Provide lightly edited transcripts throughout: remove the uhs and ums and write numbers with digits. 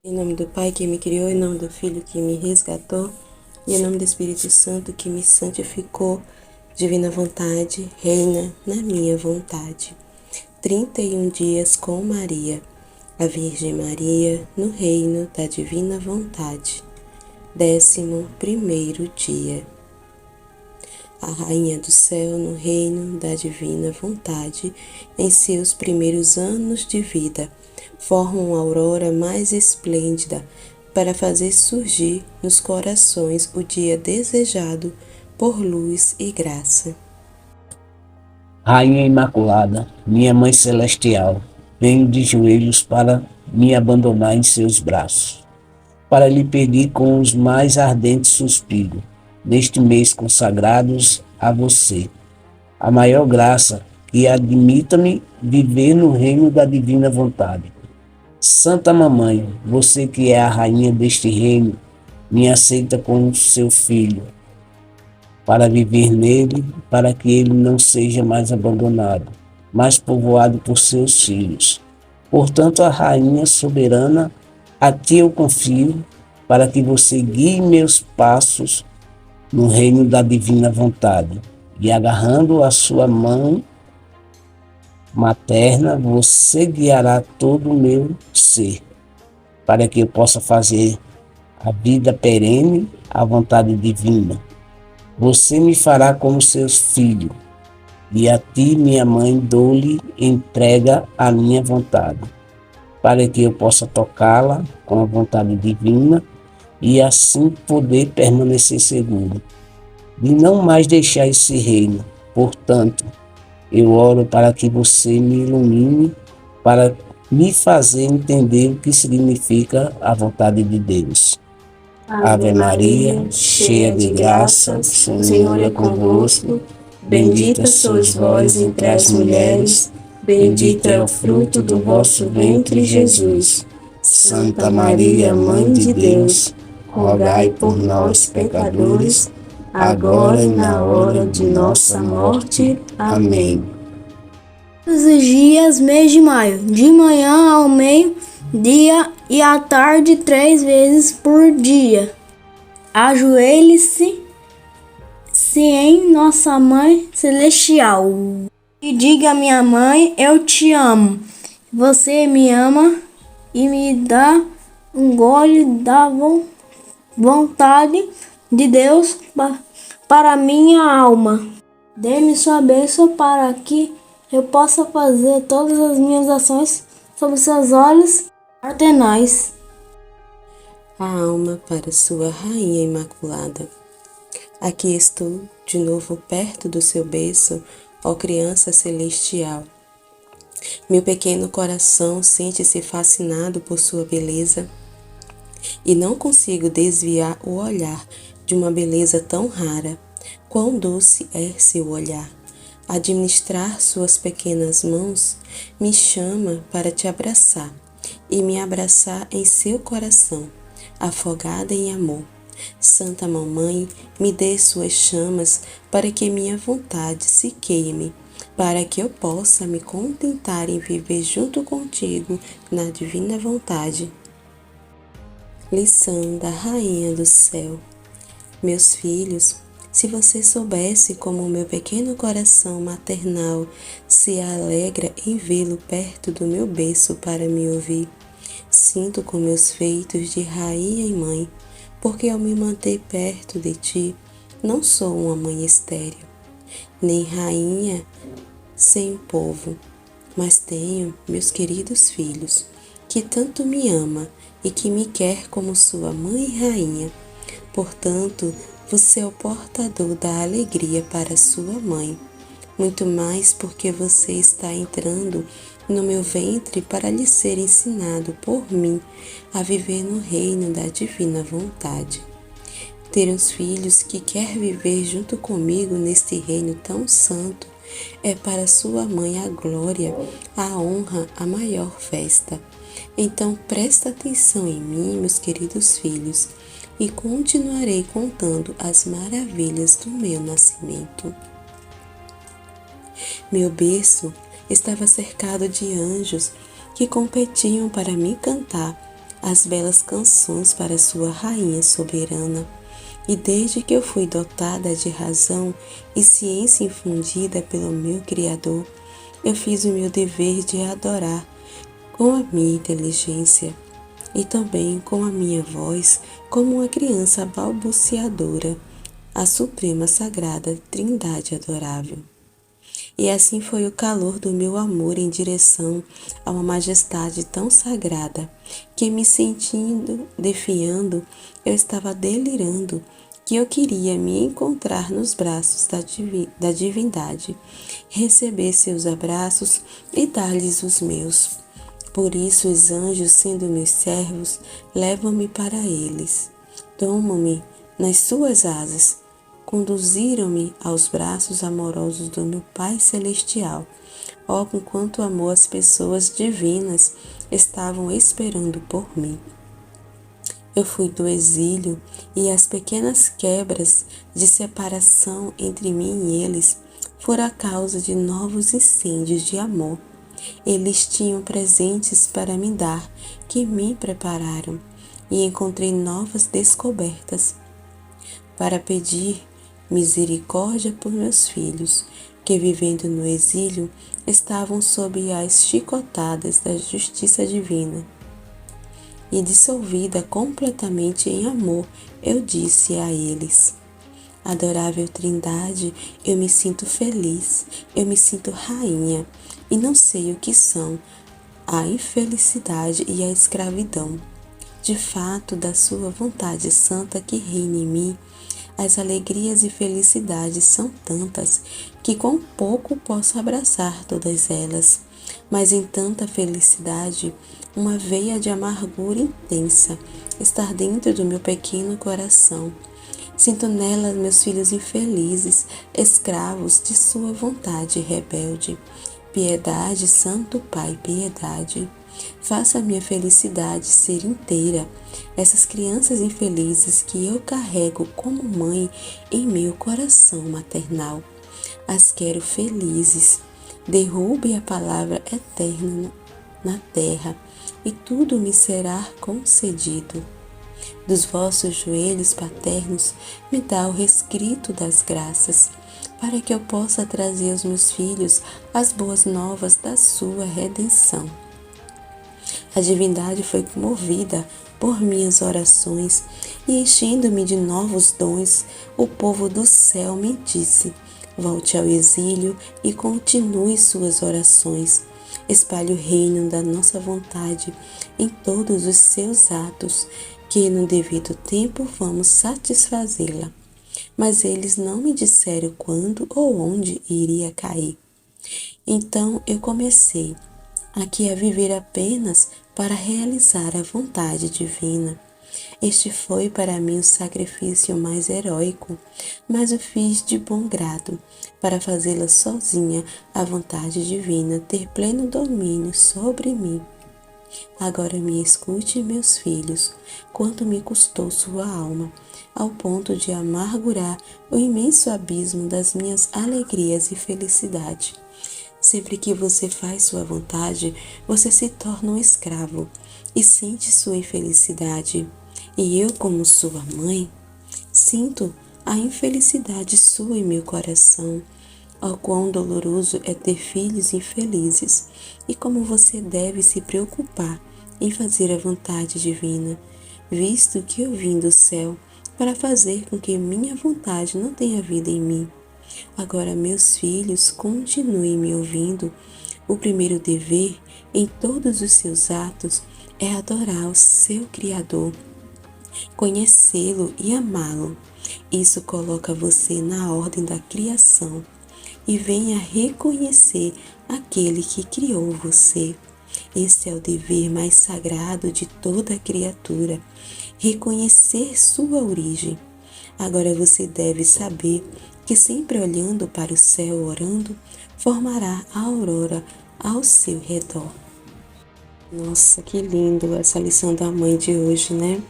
Em nome do Pai que me criou, em nome do Filho que me resgatou, e em nome do Espírito Santo que me santificou, divina vontade, reina na minha vontade. 31 dias com Maria, a Virgem Maria, no reino da divina vontade. 11º dia. A Rainha do Céu no reino da divina vontade, em seus primeiros anos de vida, forma uma aurora mais esplêndida para fazer surgir nos corações o dia desejado por luz e graça. Rainha Imaculada, minha Mãe Celestial, venho de joelhos para me abandonar em seus braços, para lhe pedir com os mais ardentes suspiros, neste mês consagrados a você, a maior graça que admita-me viver no reino da divina vontade. Santa Mamãe, você que é a rainha deste reino, me aceita como seu filho, para viver nele, para que ele não seja mais abandonado, mas povoado por seus filhos. Portanto, a rainha soberana, a ti eu confio, para que você guie meus passos no reino da divina vontade, e agarrando a sua mão materna, você guiará todo o meu ser, para que eu possa fazer a vida perene, a vontade divina. Você me fará como seu filho, e a ti, minha mãe, dou-lhe entrega a minha vontade, para que eu possa tocá-la com a vontade divina e assim poder permanecer seguro, de não mais deixar esse reino. Portanto, eu oro para que você me ilumine, para me fazer entender o que significa a vontade de Deus. Ave Maria, cheia de graça, o Senhor é convosco. Bendita sois vós entre as mulheres, bendito é o fruto do vosso ventre, Jesus. Santa Maria, Mãe de Deus, rogai por nós, pecadores, agora e na hora de nossa morte. Amém. Todos os dias, mês de maio, de manhã ao meio-dia e à tarde, 3 vezes por dia. Ajoelhe-se em Nossa Mãe Celestial e diga: minha mãe, eu te amo. Você me ama e me dá um gole da vontade de Deus para minha alma. Dê-me sua bênção para que eu possa fazer todas as minhas ações sob seus olhos paternais. A alma para sua Rainha Imaculada. Aqui estou de novo perto do seu berço, ó criança celestial. Meu pequeno coração sente-se fascinado por sua beleza e não consigo desviar o olhar de uma beleza tão rara. Quão doce é seu olhar! Administrar suas pequenas mãos me chama para te abraçar e me abraçar em seu coração, afogada em amor. Santa Mamãe, me dê suas chamas para que minha vontade se queime, para que eu possa me contentar em viver junto contigo na divina vontade. Lição da Rainha do Céu. Meus filhos, se você soubesse como o meu pequeno coração maternal se alegra em vê-lo perto do meu berço para me ouvir, sinto com meus feitos de rainha e mãe, porque ao me manter perto de ti, não sou uma mãe estéril, nem rainha sem o povo, mas tenho meus queridos filhos, que tanto me ama e que me quer como sua mãe e rainha. Portanto, você é o portador da alegria para sua mãe, muito mais porque você está entrando no meu ventre para lhe ser ensinado por mim a viver no reino da divina vontade. Ter uns filhos que quer viver junto comigo neste reino tão santo é para sua mãe a glória, a honra, a maior festa. Então presta atenção em mim, meus queridos filhos, e continuarei contando as maravilhas do meu nascimento. Meu berço estava cercado de anjos que competiam para me cantar as belas canções para sua rainha soberana. E desde que eu fui dotada de razão e ciência infundida pelo meu Criador, eu fiz o meu dever de adorar com a minha inteligência e também com a minha voz, como uma criança balbuciadora, a Suprema Sagrada Trindade Adorável. E assim foi o calor do meu amor em direção a uma majestade tão sagrada, que me sentindo defiando, eu estava delirando, que eu queria me encontrar nos braços da divindade, receber seus abraços e dar-lhes os meus. Por isso os anjos, sendo meus servos, levam-me para eles, tomam-me nas suas asas, conduziram-me aos braços amorosos do meu Pai Celestial. Oh, com quanto amor as pessoas divinas estavam esperando por mim. Eu fui do exílio e as pequenas quebras de separação entre mim e eles foram a causa de novos incêndios de amor. Eles tinham presentes para me dar que me prepararam e encontrei novas descobertas para pedir misericórdia por meus filhos, que vivendo no exílio estavam sob as chicotadas da justiça divina. E dissolvida completamente em amor, eu disse a eles: Adorável Trindade, eu me sinto feliz, eu me sinto rainha, e não sei o que são a infelicidade e a escravidão. De fato, da sua vontade santa que reina em mim, as alegrias e felicidades são tantas que com pouco posso abraçar todas elas. Mas em tanta felicidade, uma veia de amargura intensa está dentro do meu pequeno coração. Sinto nela meus filhos infelizes, escravos de sua vontade rebelde. Piedade, Santo Pai, piedade. Faça a minha felicidade ser inteira. Essas crianças infelizes que eu carrego como mãe em meu coração maternal. As quero felizes. Derrube a palavra eterna na terra e tudo me será concedido. Dos vossos joelhos paternos me dá o rescrito das graças, para que eu possa trazer aos meus filhos as boas novas da sua redenção. A divindade foi comovida por minhas orações e, enchendo-me de novos dons, o povo do céu me disse: volte ao exílio e continue suas orações. Espalhe o reino da nossa vontade em todos os seus atos, que no devido tempo vamos satisfazê-la. Mas eles não me disseram quando ou onde iria cair. Então eu comecei aqui a viver apenas para realizar a vontade divina. Este foi para mim o sacrifício mais heróico, mas o fiz de bom grado, para fazê-la sozinha a vontade divina ter pleno domínio sobre mim. Agora me escute, meus filhos, quanto me custou sua alma, ao ponto de amargurar o imenso abismo das minhas alegrias e felicidade. Sempre que você faz sua vontade, você se torna um escravo e sente sua infelicidade. E eu, como sua mãe, sinto a infelicidade sua em meu coração. Oh, quão doloroso é ter filhos infelizes, e como você deve se preocupar em fazer a vontade divina, visto que eu vim do céu para fazer com que minha vontade não tenha vida em mim. Agora, meus filhos, continuem me ouvindo. O primeiro dever em todos os seus atos é adorar o seu Criador, conhecê-lo e amá-lo. Isso coloca você na ordem da criação e venha reconhecer aquele que criou você. Esse é o dever mais sagrado de toda criatura, reconhecer sua origem. Agora você deve saber que sempre olhando para o céu, orando, formará a aurora ao seu redor. Nossa, que lindo essa lição da mãe de hoje, né?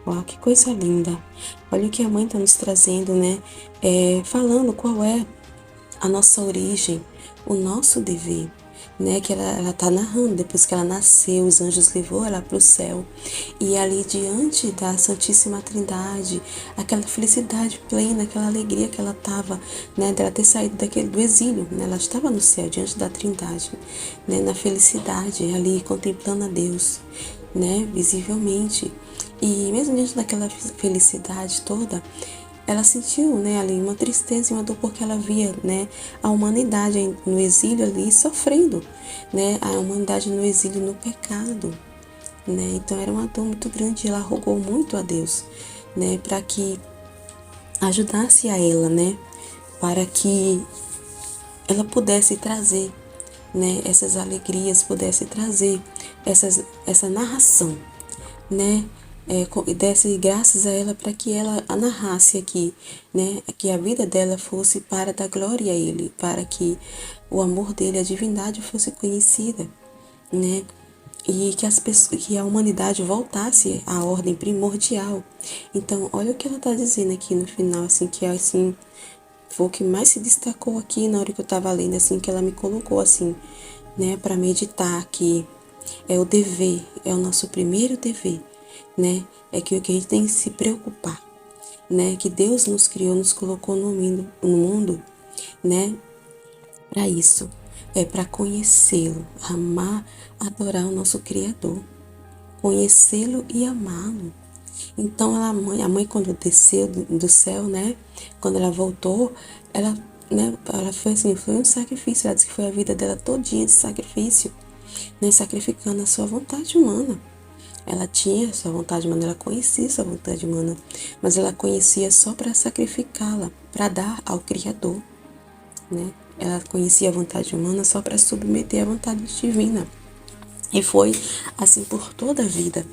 Uau, que coisa linda. Olha o que a mãe está nos trazendo, né? Falando qual é a nossa origem, o nosso dever. né, que ela tá narrando, depois que ela nasceu, os anjos levou ela para o céu, e ali diante da Santíssima Trindade, aquela felicidade plena, aquela alegria que ela tava, né, dela ter saído do exílio, né, ela estava no céu, diante da Trindade, né, na felicidade, ali contemplando a Deus, né, visivelmente, e mesmo diante daquela felicidade toda, ela sentiu, né, ali uma tristeza e uma dor porque ela via, né, a humanidade no exílio ali sofrendo, né, a humanidade no exílio no pecado, né, então era uma dor muito grande. Ela rogou muito a Deus, né, para que ajudasse a ela, né, para que ela pudesse trazer, né, essas alegrias, pudesse trazer essa narração, né, e desse graças a ela para que ela a narrasse aqui, né, que a vida dela fosse para dar glória a Ele, para que o amor dele, a divindade fosse conhecida, né, e que que a humanidade voltasse à ordem primordial. Então, olha o que ela está dizendo aqui no final, assim, que é assim, foi o que mais se destacou aqui na hora que eu estava lendo, assim, que ela me colocou assim, né, para meditar que é o dever, é o nosso primeiro dever, né? É que o que a gente tem que se preocupar, né? Que Deus nos criou, nos colocou no mundo, né? Para isso, é para conhecê-lo, amar, adorar o nosso Criador, conhecê-lo e amá-lo. Então a mãe quando desceu do céu, né? Quando ela voltou, ela, né? Ela foi assim, foi um sacrifício. Ela disse que foi a vida dela todinha de sacrifício, né? Sacrificando a sua vontade humana. Ela tinha sua vontade humana, ela conhecia sua vontade humana, mas ela conhecia só para sacrificá-la, para dar ao Criador, né? Ela conhecia a vontade humana só para submeter à vontade divina. E foi assim por toda a vida.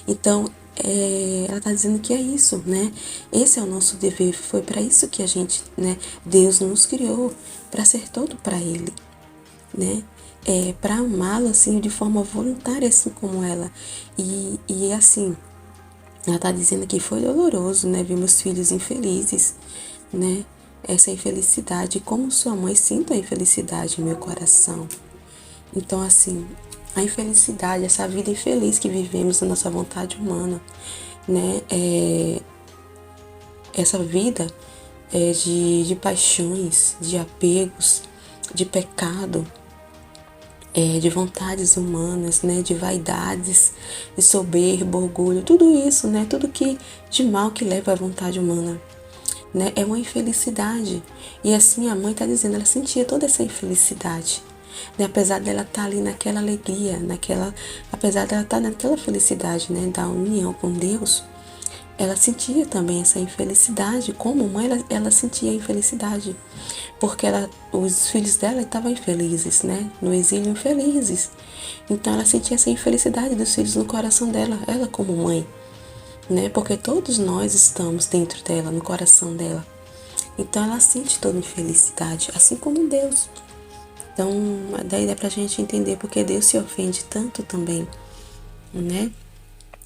Então, ela está dizendo que é isso, né? Esse é o nosso dever. Foi para isso que a gente, né? Deus nos criou, para ser todo para Ele, né? Para amá-lo assim de forma voluntária, assim como ela. E assim, ela está dizendo que foi doloroso, né? Ver meus filhos infelizes, né? Essa infelicidade, como sua mãe, sinto a infelicidade em meu coração. Então, assim, a infelicidade, essa vida infeliz que vivemos na nossa vontade humana, né? Essa vida de paixões, de apegos, de pecado, de vontades humanas, né, de vaidades, de soberba, orgulho, tudo isso, né, tudo que de mal que leva à vontade humana, né, é uma infelicidade. E assim a mãe está dizendo, ela sentia toda essa infelicidade, né, apesar dela estar ali naquela alegria, apesar dela estar naquela felicidade, né, da união com Deus. Ela sentia também essa infelicidade, como mãe ela sentia a infelicidade, porque os filhos dela estavam infelizes, né? No exílio infelizes. Então ela sentia essa infelicidade dos filhos no coração dela, ela como mãe, né? Porque todos nós estamos dentro dela, no coração dela. Então ela sente toda infelicidade, assim como Deus. Então daí dá pra gente entender porque Deus se ofende tanto também, né?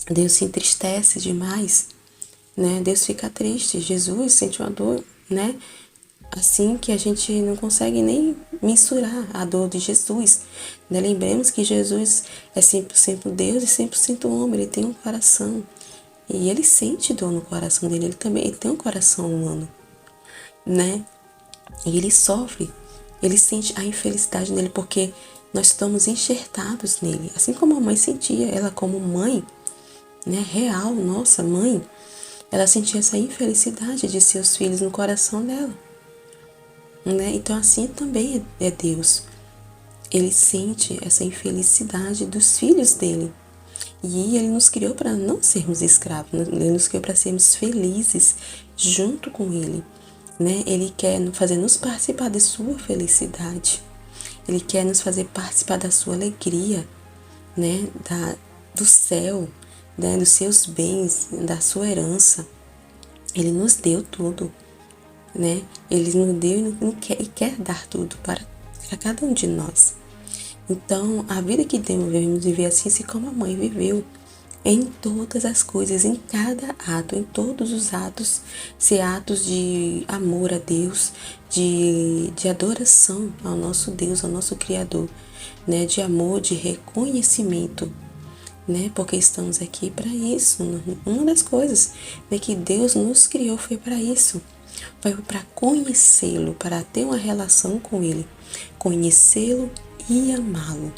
Deus se entristece demais, né? Deus fica triste, Jesus sente uma dor, né? Assim que a gente não consegue nem mensurar a dor de Jesus, né? Lembremos que Jesus é 100% Deus e 100% homem, ele tem um coração e ele sente dor no coração dele, ele tem um coração humano, né? E ele sofre, ele sente a infelicidade nele porque nós estamos enxertados nele, assim como a mãe sentia, ela como mãe, né? Real, nossa mãe. Ela sentia essa infelicidade de seus filhos no coração dela, né? Então assim também é Deus. Ele sente essa infelicidade dos filhos dele. E ele nos criou para não sermos escravos, ele nos criou para sermos felizes junto com ele, né? Ele quer fazer nos participar de sua felicidade. Ele quer nos fazer participar da sua alegria, né? Do céu, né? Dos seus bens, da sua herança. Ele nos deu tudo, né? Ele nos deu e quer dar tudo para cada um de nós. Então, a vida que devemos viver assim como a mãe viveu, em todas as coisas, em cada ato, em todos os atos, ser atos de amor a Deus, de adoração ao nosso Deus, ao nosso Criador, né, de amor, de reconhecimento, né, porque estamos aqui para isso. Uma das coisas, né, que Deus nos criou foi para isso, foi para conhecê-lo, para ter uma relação com Ele, conhecê-lo e amá-lo,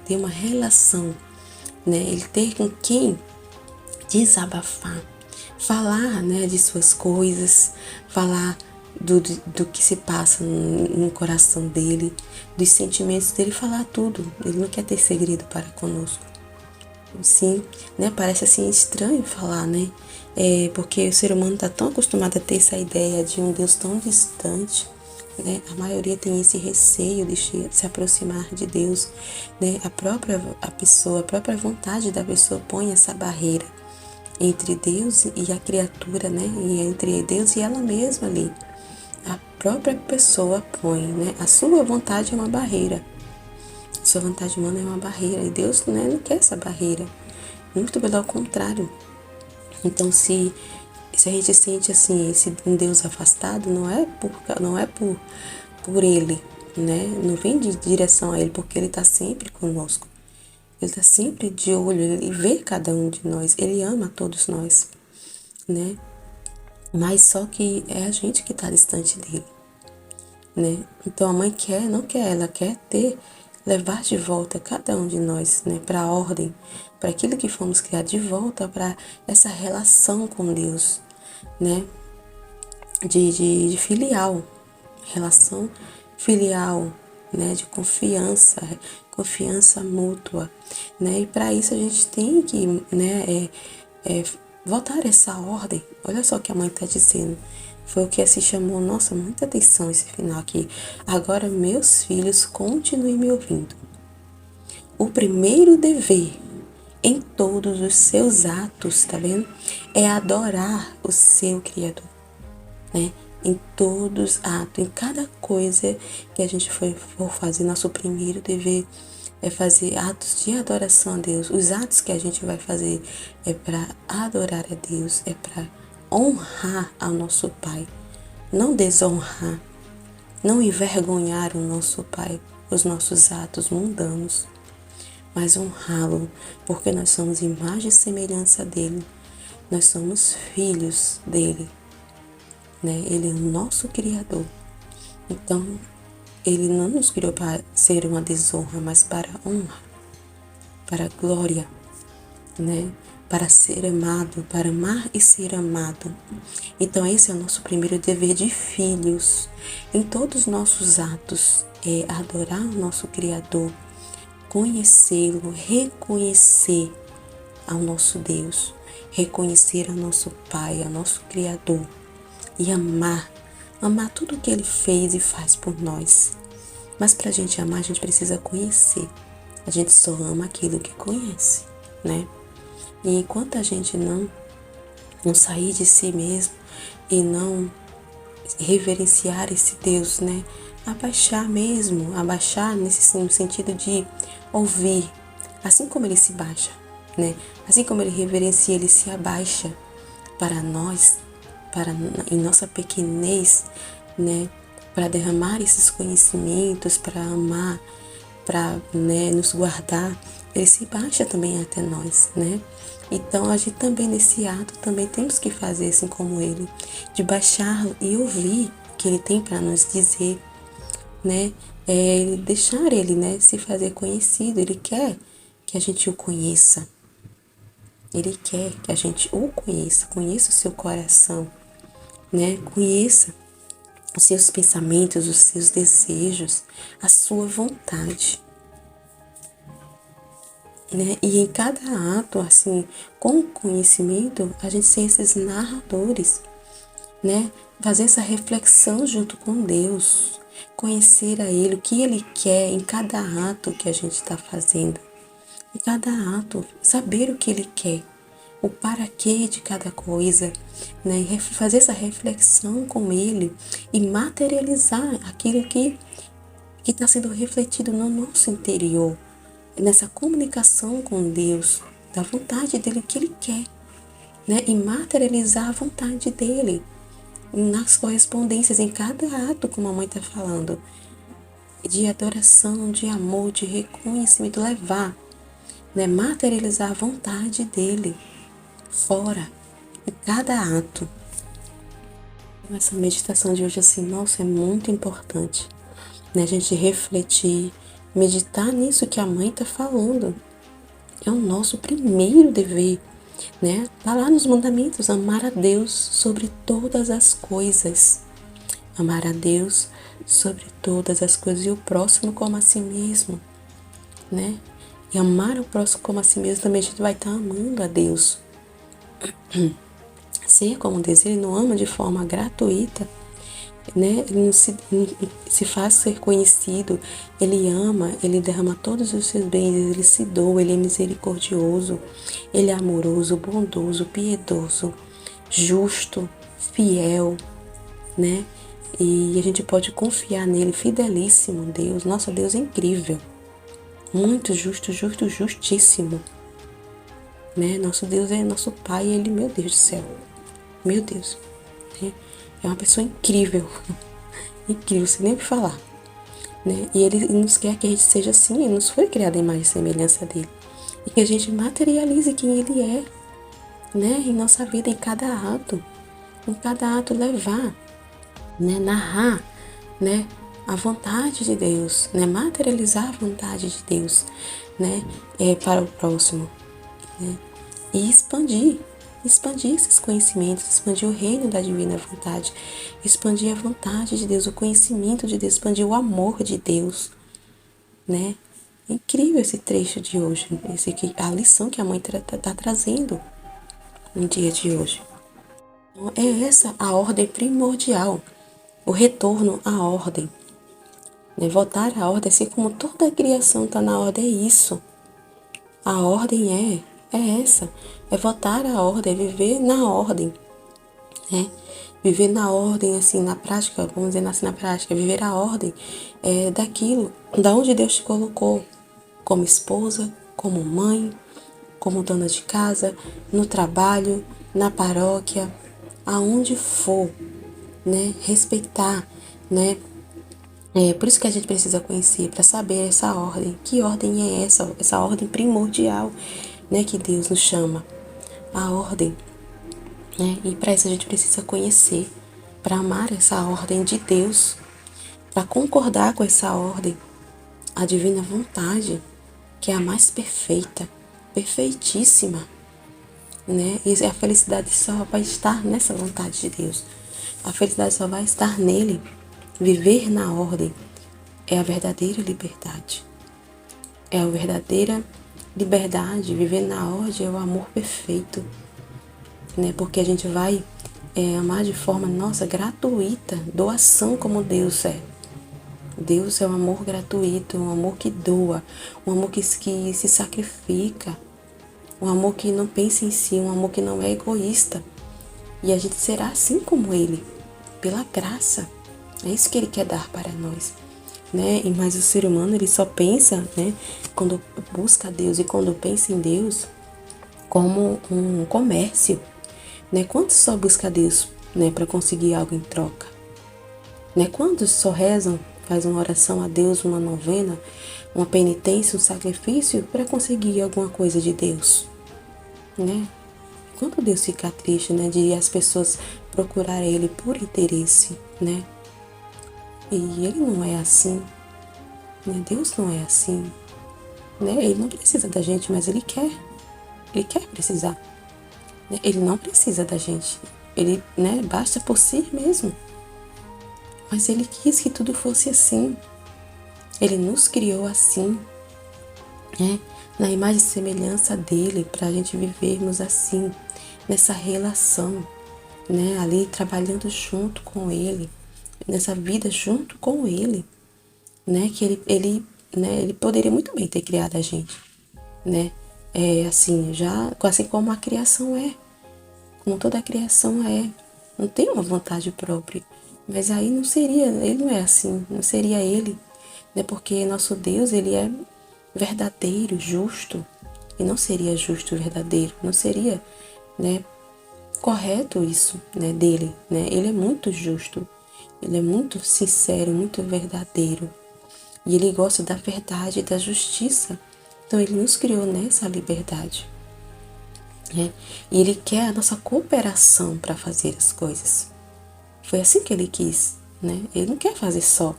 ter uma relação, né, Ele ter com quem desabafar, falar, né, de suas coisas, falar do que se passa no coração dele, dos sentimentos dele, falar tudo. Ele não quer ter segredo para conosco. Sim, né? Parece assim estranho falar, né? Porque o ser humano está tão acostumado a ter essa ideia de um Deus tão distante, né? A maioria tem esse receio de se aproximar de Deus, né? A própria vontade da pessoa põe essa barreira entre Deus e a criatura, né? E entre Deus e ela mesma ali. A própria pessoa põe, né? A sua vontade é uma barreira. A sua vontade humana é uma barreira. E Deus, né, não quer essa barreira. Muito pelo contrário. Então, se a gente sente assim, um Deus afastado, não é por Ele, né? Não vem de direção a Ele, porque Ele está sempre conosco. Ele está sempre de olho, Ele vê cada um de nós, Ele ama todos nós, né? Mas só que é a gente que está distante dele, né? Então a mãe não quer, ela quer levar de volta cada um de nós, né? Para a ordem, para aquilo que fomos criados, de volta para essa relação com Deus, né? De filial, relação filial, né? De confiança mútua, né? E para isso a gente tem que, né? Voltar essa ordem. Olha só o que a mãe está dizendo. Foi o que se chamou, nossa, muita atenção esse final aqui. Agora, meus filhos, continuem me ouvindo. O primeiro dever em todos os seus atos, tá vendo? É adorar o seu Criador, né? Em todos os atos, em cada coisa que a gente for fazer, nosso primeiro dever é fazer atos de adoração a Deus. Os atos que a gente vai fazer é para adorar a Deus, é para honrar ao nosso Pai, não desonrar, não envergonhar o nosso Pai, os nossos atos mundanos, mas honrá-lo, porque nós somos imagem e semelhança dele, nós somos filhos dele, né? Ele é o nosso Criador. Então, Ele não nos criou para ser uma desonra, mas para honra, para glória, né? Para ser amado, para amar e ser amado. Então esse é o nosso primeiro dever de filhos. Em todos os nossos atos é adorar o nosso Criador, conhecê-lo, reconhecer ao nosso Deus, reconhecer ao nosso Pai, ao nosso Criador e amar tudo o que Ele fez e faz por nós. Mas para a gente amar, a gente precisa conhecer. A gente só ama aquilo que conhece, né? E enquanto a gente não sair de si mesmo e não reverenciar esse Deus, né? Abaixar no sentido de ouvir, assim como Ele se baixa, né? Assim como Ele reverencia, Ele se abaixa para nós, em nossa pequenez, né? Para derramar esses conhecimentos, para amar, para, né, nos guardar. Ele se baixa também até nós, né? Então, a gente também, nesse ato, também temos que fazer assim como Ele, de baixá-lo e ouvir o que Ele tem para nos dizer, né? Deixar Ele, né, se fazer conhecido. Ele quer que a gente o conheça. Ele quer que a gente o conheça o seu coração, né? Conheça os seus pensamentos, os seus desejos, a sua vontade, né? E em cada ato, assim, com conhecimento, a gente ser esses narradores, né? Fazer essa reflexão junto com Deus, conhecer a Ele, o que Ele quer em cada ato que a gente está fazendo. Em cada ato, saber o que Ele quer, o para quê de cada coisa, né? E fazer essa reflexão com Ele e materializar aquilo que está sendo refletido no nosso interior, nessa comunicação com Deus, da vontade dEle que Ele quer, né? E materializar a vontade dEle nas correspondências, em cada ato, como a mãe está falando. de adoração, de amor, de reconhecimento, levar, né, materializar a vontade dele fora, em cada ato. Essa meditação de hoje, assim, nossa, é muito importante, né, a gente refletir, meditar nisso que a mãe está falando. É o nosso primeiro dever, né? Tá lá nos mandamentos, amar a Deus sobre todas as coisas. Amar a Deus sobre todas as coisas e o próximo como a si mesmo, né? E amar o próximo como a si mesmo também a gente vai estar amando a Deus. Ser como Deus, ele não ama de forma gratuita, né? Ele não se faz ser conhecido, ele ama, ele derrama todos os seus bens, ele se doa, ele é misericordioso, ele é amoroso, bondoso, piedoso, justo, fiel, né? E a gente pode confiar nele, fidelíssimo Deus. Nosso Deus é incrível, muito justo, justíssimo, né? Nosso Deus é nosso Pai, ele, meu Deus do céu, meu Deus, né? É uma pessoa incrível, incrível, sem nem o que falar, né? E ele nos quer que a gente seja assim, ele nos foi criado em imagem e semelhança dele. E que a gente materialize quem ele é, né? Em nossa vida, em cada ato levar, né? Narrar, né? A vontade de Deus, né? Materializar a vontade de Deus, né? Para o próximo, né? E expandir esses conhecimentos, expandir o reino da divina vontade, expandir a vontade de Deus, o conhecimento de Deus, expandir o amor de Deus, né? É incrível esse trecho de hoje, a lição que a mãe tá trazendo no dia de hoje. Então, é essa a ordem primordial, o retorno à ordem, né? Voltar à ordem, assim como toda a criação está na ordem, é isso. A ordem é essa, é voltar à ordem, é viver na ordem, né? Viver na ordem, assim, na prática, vamos dizer assim, na prática, viver a ordem daquilo, da onde Deus te colocou, como esposa, como mãe, como dona de casa, no trabalho, na paróquia, aonde for, né? Respeitar, né? Por isso que a gente precisa conhecer, para saber essa ordem. Que ordem é essa? Essa ordem primordial, né? Que Deus nos chama. A ordem, né? E para isso a gente precisa conhecer, para amar essa ordem de Deus, para concordar com essa ordem, a divina vontade, que é a mais perfeita, perfeitíssima, né? E a felicidade só vai estar nessa vontade de Deus. A felicidade só vai estar nele. Viver na ordem é a verdadeira liberdade. É a verdadeira liberdade. Viver na ordem é o amor perfeito, né? Porque a gente vai amar de forma, nossa, gratuita, doação como Deus é. Deus é um amor gratuito, um amor que doa, um amor que se sacrifica, um amor que não pensa em si, um amor que não é egoísta. E a gente será assim como Ele, pela graça. É isso que Ele quer dar para nós, né? E mas o ser humano, ele só pensa, né, quando busca Deus e quando pensa em Deus, como um comércio, né? Quantos só busca Deus, né, para conseguir algo em troca, né? Quantos só rezam, fazem uma oração a Deus, uma novena, uma penitência, um sacrifício para conseguir alguma coisa de Deus, né? Quando Deus fica triste, né, de as pessoas procurarem Ele por interesse, né? E Ele não é assim, né? Deus não é assim, né? Ele não precisa da gente, mas Ele quer precisar, né? Ele não precisa da gente, Ele, né, basta por si mesmo. Mas Ele quis que tudo fosse assim. Ele nos criou assim, né? Na imagem e semelhança dele, para a gente vivermos assim, nessa relação, né? Ali trabalhando junto com Ele, nessa vida junto com Ele, né? Que ele poderia muito bem ter criado a gente, né? Assim como a criação como toda a criação não tem uma vontade própria. Mas aí não seria, Ele não é assim, não seria Ele, né? Porque nosso Deus, Ele é verdadeiro, justo, e não seria justo, verdadeiro, não seria, né, correto isso, né, dele, né? Ele é muito justo, Ele é muito sincero, muito verdadeiro. E Ele gosta da verdade e da justiça. Então Ele nos criou nessa liberdade. E Ele quer a nossa cooperação para fazer as coisas. Foi assim que Ele quis, né? Ele não quer fazer só.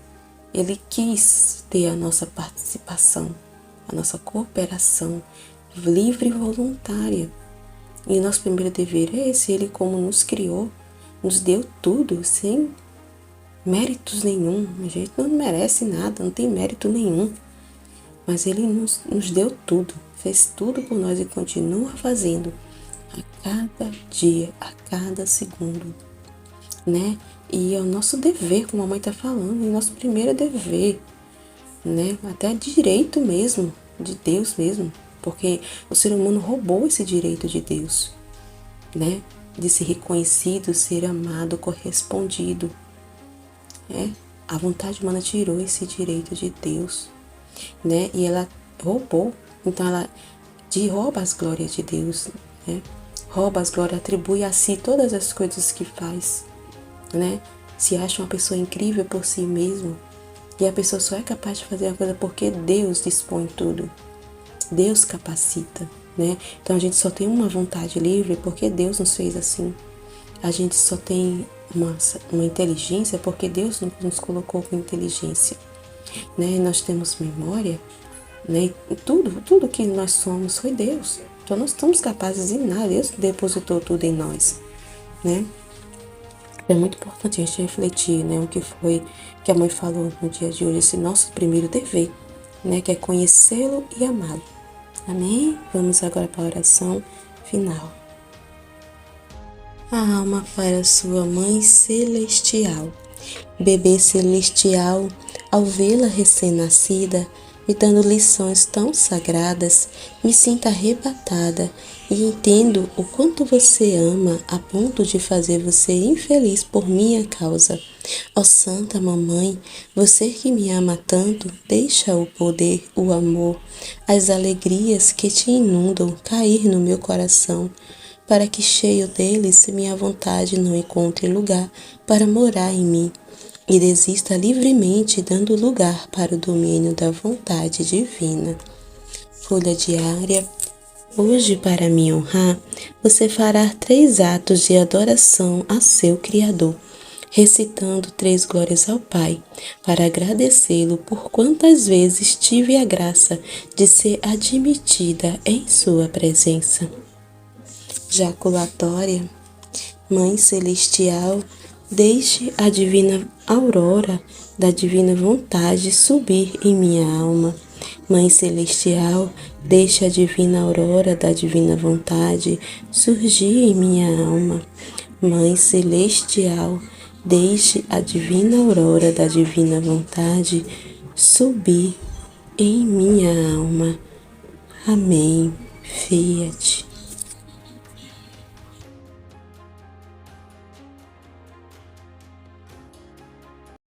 Ele quis ter a nossa participação, a nossa cooperação livre e voluntária. E nosso primeiro dever é esse. Ele, como nos criou, nos deu tudo sem méritos nenhum. A gente não merece nada, não tem mérito nenhum. Mas Ele nos deu tudo, fez tudo por nós e continua fazendo a cada dia, a cada segundo, né? E é o nosso dever, como a mãe está falando, é o nosso primeiro dever, né? Até direito mesmo, de Deus mesmo, porque o ser humano roubou esse direito de Deus, né? De ser reconhecido, ser amado, correspondido, né? A vontade humana tirou esse direito de Deus, né? E ela roubou, então ela rouba as glórias de Deus, né? Rouba as glórias, atribui a si todas as coisas que faz, né? Se acha uma pessoa incrível por si mesmo, e a pessoa só é capaz de fazer a coisa porque Deus dispõe tudo. Deus capacita, né? Então a gente só tem uma vontade livre porque Deus nos fez assim. A gente só tem uma inteligência porque Deus nos colocou com inteligência, né? Nós temos memória, né? Tudo que nós somos foi Deus. Então nós estamos capazes de nada. Deus depositou tudo em nós, né? É muito importante a gente refletir, né? O que foi que a mãe falou no dia de hoje, esse nosso primeiro dever, né? Que é conhecê-lo e amá-lo. Amém? Vamos agora para a oração final. A alma para sua mãe celestial. Bebê celestial, ao vê-la recém-nascida, me dando lições tão sagradas, me sinto arrebatada e entendo o quanto você ama a ponto de fazer você infeliz por minha causa. Ó Santa Mamãe, você que me ama tanto, deixa o poder, o amor, as alegrias que te inundam cair no meu coração, para que cheio deles minha vontade não encontre lugar para morar em mim e desista livremente, dando lugar para o domínio da vontade divina. Folha diária. Hoje, para me honrar, você fará 3 atos de adoração a seu Criador, recitando 3 glórias ao Pai, para agradecê-lo por quantas vezes tive a graça de ser admitida em sua presença. Jaculatória. Mãe Celestial, deixe a divina aurora da divina vontade subir em minha alma. Mãe Celestial, deixe a divina aurora da divina vontade surgir em minha alma. Mãe Celestial, deixe a divina aurora da divina vontade subir em minha alma. Amém. Fiat.